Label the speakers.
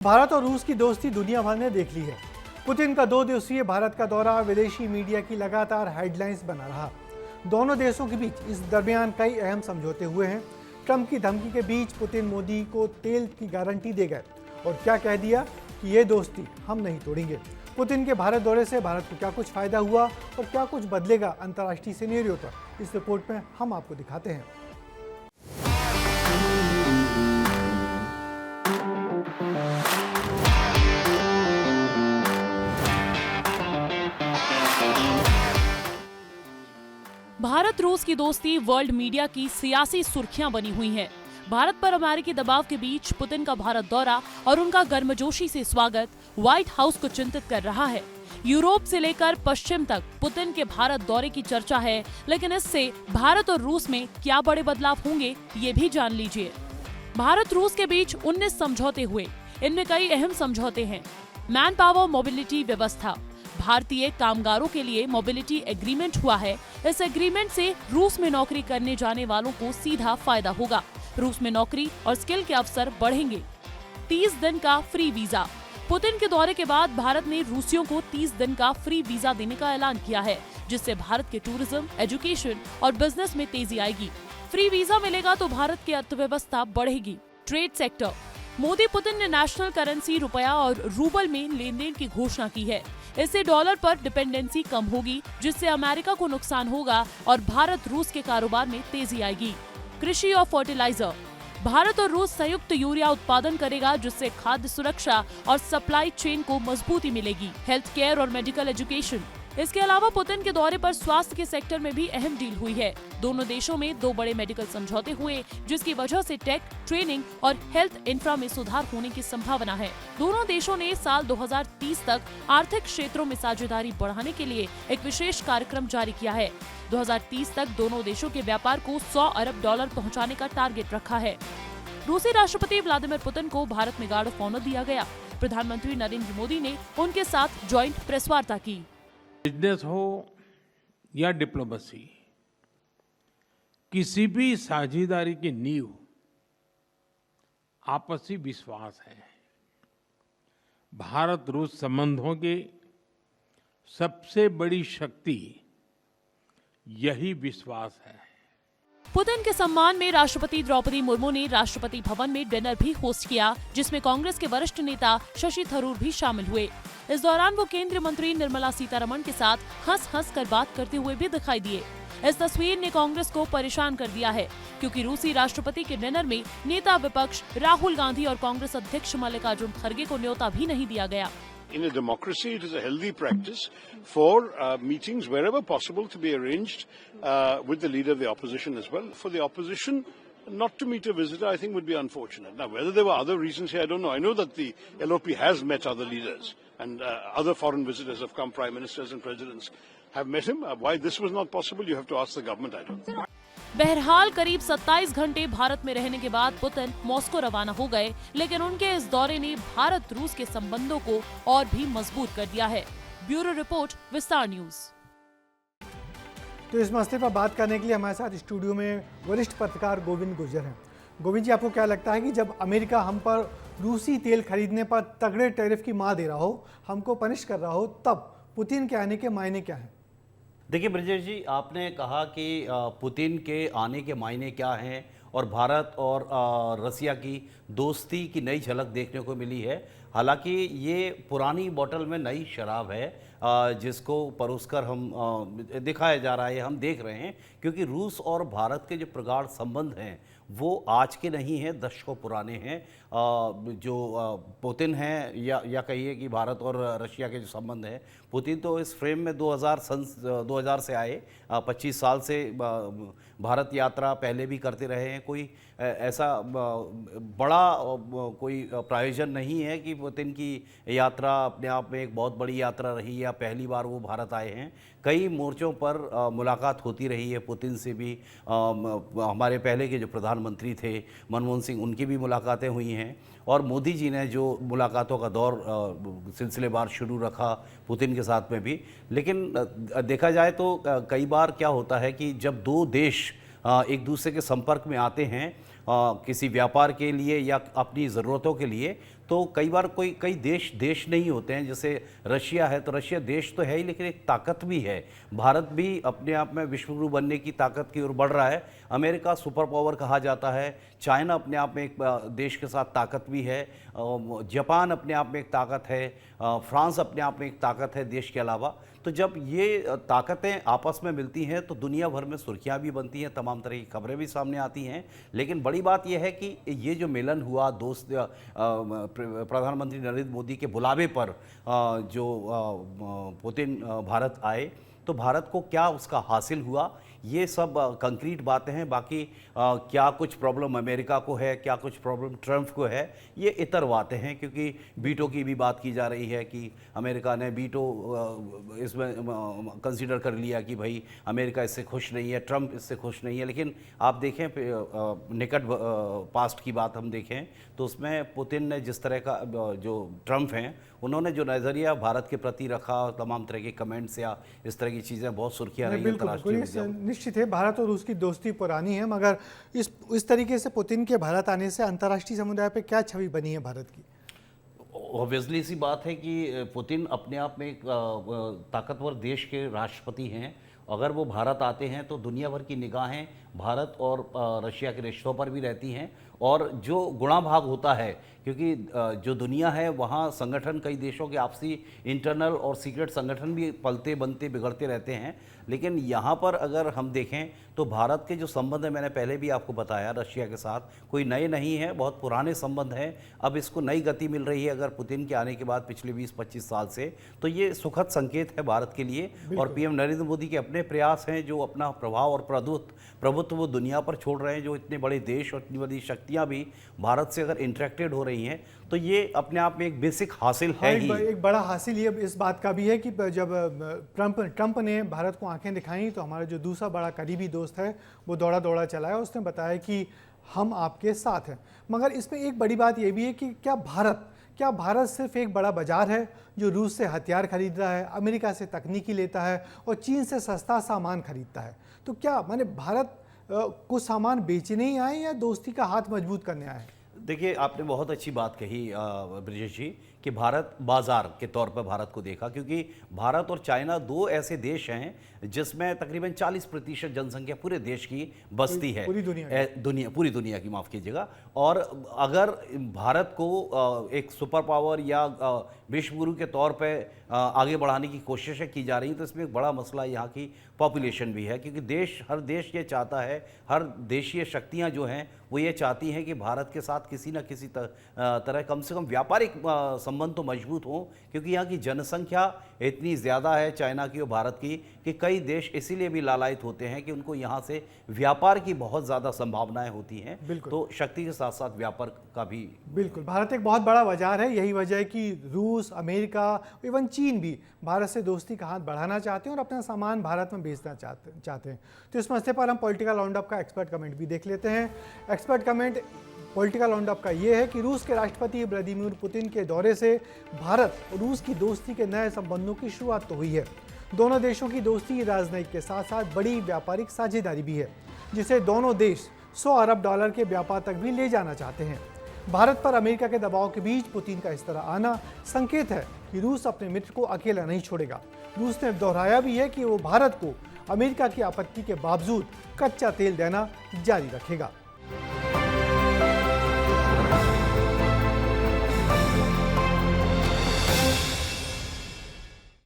Speaker 1: भारत और रूस की दोस्ती दुनिया भर ने देख ली है। पुतिन का 2 दिवसीय भारत का दौरा विदेशी मीडिया की लगातार हेडलाइंस बना रहा। दोनों देशों के बीच इस दरमियान कई अहम समझौते हुए हैं। ट्रंप की धमकी के बीच पुतिन मोदी को तेल की गारंटी दे गए और क्या कह दिया कि ये दोस्ती हम नहीं तोड़ेंगे। पुतिन के भारत दौरे से भारत को क्या कुछ फायदा हुआ और क्या कुछ बदलेगा अंतर्राष्ट्रीय सिनेरियो पर, इस रिपोर्ट में हम आपको दिखाते हैं।
Speaker 2: भारत रूस की दोस्ती वर्ल्ड मीडिया की सियासी सुर्खियां बनी हुई हैं। भारत पर अमेरिकी दबाव के बीच पुतिन का भारत दौरा और उनका गर्मजोशी से स्वागत व्हाइट हाउस को चिंतित कर रहा है। यूरोप से लेकर पश्चिम तक पुतिन के भारत दौरे की चर्चा है, लेकिन इससे भारत और रूस में क्या बड़े बदलाव होंगे ये भी जान लीजिए। भारत रूस के बीच 19 समझौते हुए, इनमें कई अहम समझौते हैं। मैन पावर मोबिलिटी व्यवस्था, भारतीय कामगारों के लिए मोबिलिटी एग्रीमेंट हुआ है। इस एग्रीमेंट से रूस में नौकरी करने जाने वालों को सीधा फायदा होगा। रूस में नौकरी और स्किल के अवसर बढ़ेंगे। 30 दिन का फ्री वीजा, पुतिन के दौरे के बाद भारत ने रूसियों को 30 दिन का फ्री वीजा देने का ऐलान किया है, जिससे भारत के टूरिज्म, एजुकेशन और बिजनेस में तेजी आएगी। फ्री वीजा मिलेगा तो भारत की अर्थव्यवस्था बढ़ेगी। ट्रेड सेक्टर, मोदी पुतिन ने नेशनल करेंसी रुपया और रूबल में लेन देन की घोषणा की है। इससे डॉलर पर डिपेंडेंसी कम होगी, जिससे अमेरिका को नुकसान होगा और भारत रूस के कारोबार में तेजी आएगी। कृषि और फर्टिलाइजर, भारत और रूस संयुक्त यूरिया उत्पादन करेगा, जिससे खाद्य सुरक्षा और सप्लाई चेन को मजबूती मिलेगी। हेल्थ केयर और मेडिकल एजुकेशन, इसके अलावा पुतिन के दौरे पर स्वास्थ्य के सेक्टर में भी अहम डील हुई है। दोनों देशों में 2 बड़े मेडिकल समझौते हुए, जिसकी वजह से टेक, ट्रेनिंग और हेल्थ इंफ्रा में सुधार होने की संभावना है। दोनों देशों ने साल 2030 तक आर्थिक क्षेत्रों में साझेदारी बढ़ाने के लिए एक विशेष कार्यक्रम जारी किया है। 2030 तक दोनों देशों के व्यापार को 100 अरब डॉलर पहुँचाने का टारगेट रखा है। रूसी राष्ट्रपति व्लादिमीर पुतिन को भारत में गार्ड ऑफ ऑनर दिया गया। प्रधानमंत्री नरेंद्र मोदी ने उनके साथ ज्वाइंट प्रेस वार्ता की।
Speaker 3: बिजनेस हो या डिप्लोमेसी, किसी भी साझेदारी की नींव आपसी विश्वास है। भारत रूस संबंधों की सबसे बड़ी शक्ति यही विश्वास है।
Speaker 2: पुतिन के सम्मान में राष्ट्रपति द्रौपदी मुर्मू ने राष्ट्रपति भवन में डिनर भी होस्ट किया, जिसमें कांग्रेस के वरिष्ठ नेता शशि थरूर भी शामिल हुए। इस दौरान वो केंद्रीय मंत्री निर्मला सीतारमण के साथ हंस कर बात करते हुए भी दिखाई दिए। इस तस्वीर ने कांग्रेस को परेशान कर दिया है, क्योंकि रूसी राष्ट्रपति के डिनर में नेता विपक्ष राहुल गांधी और कांग्रेस अध्यक्ष मल्लिकार्जुन खड़गे को न्योता भी नहीं दिया गया।
Speaker 4: In a democracy, it is a healthy practice for meetings wherever possible to be arranged with the leader of the opposition as well. For the opposition not to meet a visitor, I think would be unfortunate. Now, whether there were other reasons here, I don't know. I know that the LOP has met other leaders and other foreign visitors have come, prime ministers and presidents have met him. Why this was not possible, you have to ask the government, I don't know.
Speaker 2: बहरहाल करीब 27 घंटे भारत में रहने के बाद Putin Moscow रवाना हो गए, लेकिन उनके इस दौरे ने भारत रूस के संबंधों को और भी मजबूत कर दिया है। ब्यूरो रिपोर्ट, विस्तार न्यूज।
Speaker 1: तो इस मसले पर बात करने के लिए हमारे साथ स्टूडियो में वरिष्ठ पत्रकार गोविंद गुर्जर हैं। गोविंद जी, आपको क्या लगता है कि जब अमेरिका हम पर रूसी तेल खरीदने पर तगड़े टैरिफ की मार दे रहा हो, हमको पनिश कर रहा हो, तब पुतिन के आने के मायने क्या हैं?
Speaker 5: देखिए ब्रजेश जी, आपने कहा कि पुतिन के आने के मायने क्या हैं और भारत और रसिया की दोस्ती की नई झलक देखने को मिली है। हालांकि ये पुरानी बोतल में नई शराब है, जिसको परोसकर हम दिखाया जा रहा है, हम देख रहे हैं, क्योंकि रूस और भारत के जो प्रगाढ़ संबंध हैं वो आज के नहीं हैं, दशकों पुराने हैं। जो पुतिन हैं या कहिए कि भारत और रशिया के जो संबंध हैं, पुतिन तो इस फ्रेम में 2000 से आए, 25 साल से भारत यात्रा पहले भी करते रहे हैं। कोई ऐसा बड़ा कोई प्रायोजन नहीं है कि पुतिन की यात्रा अपने आप में एक बहुत बड़ी यात्रा रही या पहली बार वो भारत आए हैं। कई मोर्चों पर मुलाकात होती रही है पुतिन से भी। हमारे पहले के जो प्रधानमंत्री थे मनमोहन सिंह, उनकी भी मुलाकातें हुई हैं और मोदी जी ने जो मुलाकातों का दौर सिलसिलेवार शुरू रखा पुतिन के साथ में भी। लेकिन देखा जाए तो कई बार क्या होता है कि जब 2 देश एक दूसरे के संपर्क में आते हैं किसी व्यापार के लिए या अपनी ज़रूरतों के लिए, तो कई बार कई देश देश नहीं होते हैं। जैसे रशिया है तो रशिया देश तो है ही, लेकिन एक ताकत भी है। भारत भी अपने आप में विश्वगुरु बनने की ताकत की ओर बढ़ रहा है। अमेरिका सुपर पावर कहा जाता है, चाइना अपने आप में एक देश के साथ ताकत भी है, जापान अपने आप में एक ताकत है, फ्रांस अपने आप में एक ताकत है देश के अलावा। तो जब ये ताकतें आपस में मिलती हैं तो दुनिया भर में सुर्खियां भी बनती हैं, तमाम तरह की खबरें भी सामने आती हैं। लेकिन बड़ी बात यह है कि ये जो मिलन हुआ प्रधानमंत्री नरेंद्र मोदी के बुलावे पर जो पुतिन भारत आए, तो भारत को क्या उसका हासिल हुआ, ये सब कंक्रीट बातें हैं। बाकी क्या कुछ प्रॉब्लम अमेरिका को है, क्या कुछ प्रॉब्लम ट्रंप को है, ये इतर बातें हैं। क्योंकि वीटो की भी बात की जा रही है कि अमेरिका ने वीटो इसमें कंसीडर कर लिया कि भाई अमेरिका इससे खुश नहीं है, ट्रंप इससे खुश नहीं है। लेकिन आप देखें निकट पास्ट की बात हम देखें तो उसमें पुतिन ने जिस तरह का जो ट्रंप हैं उन्होंने जो नज़रिया भारत के प्रति रखा, तमाम तरह के कमेंट्स या इस तरह की चीज़ें बहुत सुर्खियाँ रही अंतर्राष्ट्रीय।
Speaker 1: निश्चित है भारत और रूस की दोस्ती पुरानी है, मगर इस तरीके से पुतिन के भारत आने से अंतर्राष्ट्रीय समुदाय पे क्या छवि बनी है भारत की?
Speaker 5: ऑब्वियसली सी बात है कि पुतिन अपने आप में एक ताकतवर देश के राष्ट्रपति हैं। अगर वो भारत आते हैं तो दुनिया भर की निगाहें भारत और रशिया के रिश्तों पर भी रहती हैं। और जो गुणा भाग होता है, क्योंकि जो दुनिया है वहाँ संगठन कई देशों के आपसी इंटरनल और सीक्रेट संगठन भी पलते बनते बिगड़ते रहते हैं। लेकिन यहाँ पर अगर हम देखें तो भारत के जो संबंध है, मैंने पहले भी आपको बताया, रशिया के साथ कोई नए नहीं है, बहुत पुराने संबंध हैं। अब इसको नई गति मिल रही है अगर पुतिन के आने के बाद पिछले 20-25 साल से, तो ये सुखद संकेत है भारत के लिए। और पीएम नरेंद्र मोदी के अपने प्रयास हैं जो अपना प्रभाव और प्रभुत्व वो दुनिया पर छोड़ रहे हैं। जो इतने बड़े देश और इतनी बड़ी शक्तियाँ भी भारत से अगर इंटरेक्टेड हो रही हैं तो ये अपने आप में एक बेसिक हासिल है ही।
Speaker 1: एक बड़ा हासिल ये इस बात का भी है कि जब ट्रंप ने भारत को आंखें दिखाई तो हमारा जो दूसरा बड़ा करीबी दोस्त है वो दौड़ा चलाया, उसने बताया कि हम आपके साथ हैं। मगर इसमें एक बड़ी बात ये भी है कि क्या भारत सिर्फ एक बड़ा बाजार है जो रूस से हथियार खरीद रहा है, अमेरिका से तकनीकी लेता है और चीन से सस्ता सामान खरीदता है? तो क्या माने भारत कुछ सामान बेचने ही आए या दोस्ती का हाथ मजबूत करने आए?
Speaker 5: देखिए, आपने बहुत अच्छी बात कही ब्रिजेश जी कि भारत बाजार के तौर पर भारत को देखा, क्योंकि भारत और चाइना दो ऐसे देश हैं जिसमें तकरीबन 40% जनसंख्या पूरे देश की बसती है, पूरी दुनिया की, माफ़ कीजिएगा। और अगर भारत को एक सुपर पावर या विश्व गुरु के तौर पे आगे बढ़ाने की कोशिशें की जा रही हैं तो इसमें एक बड़ा मसला यहाँ की पॉपुलेशन भी है। क्योंकि हर देश ये चाहता है, हर देशीय शक्तियाँ जो हैं वो ये चाहती हैं कि भारत के साथ किसी न किसी तरह कम से कम व्यापारिक संबंध तो मजबूत हों, क्योंकि यहाँ की जनसंख्या इतनी ज़्यादा है चाइना की और भारत की कि कई देश इसीलिए भी लालायित होते हैं कि उनको यहाँ से व्यापार की बहुत ज़्यादा संभावनाएं होती हैं। तो शक्ति के साथ साथ व्यापार का भी
Speaker 1: बिल्कुल, भारत एक बहुत बड़ा बाजार है। यही वजह है कि रूस, अमेरिका, इवन चीन भी भारत से दोस्ती का हाथ बढ़ाना चाहते हैं और अपना सामान भारत में बेचना चाहते हैं। तो इस मसले पर हम पॉलिटिकल राउंड अप का एक्सपर्ट कमेंट भी देख लेते हैं। Expert comment political round up का ये है कि रूस के राष्ट्रपति व्लादिमीर पुतिन के दौरे से भारत और रूस की दोस्ती के नए संबंधों की शुरुआत तो हुई है। दोनों देशों की दोस्ती राजनयिक के साथ साथ बड़ी व्यापारिक साझेदारी भी है, जिसे दोनों देश $100 अरब के व्यापार तक भी ले जाना चाहते हैं। भारत पर अमेरिका के दबाव के बीच पुतिन का इस तरह आना संकेत है कि रूस अपने मित्र को अकेला नहीं छोड़ेगा। रूस ने दोहराया भी है कि वो भारत को अमेरिका की आपत्ति के बावजूद कच्चा तेल देना जारी रखेगा।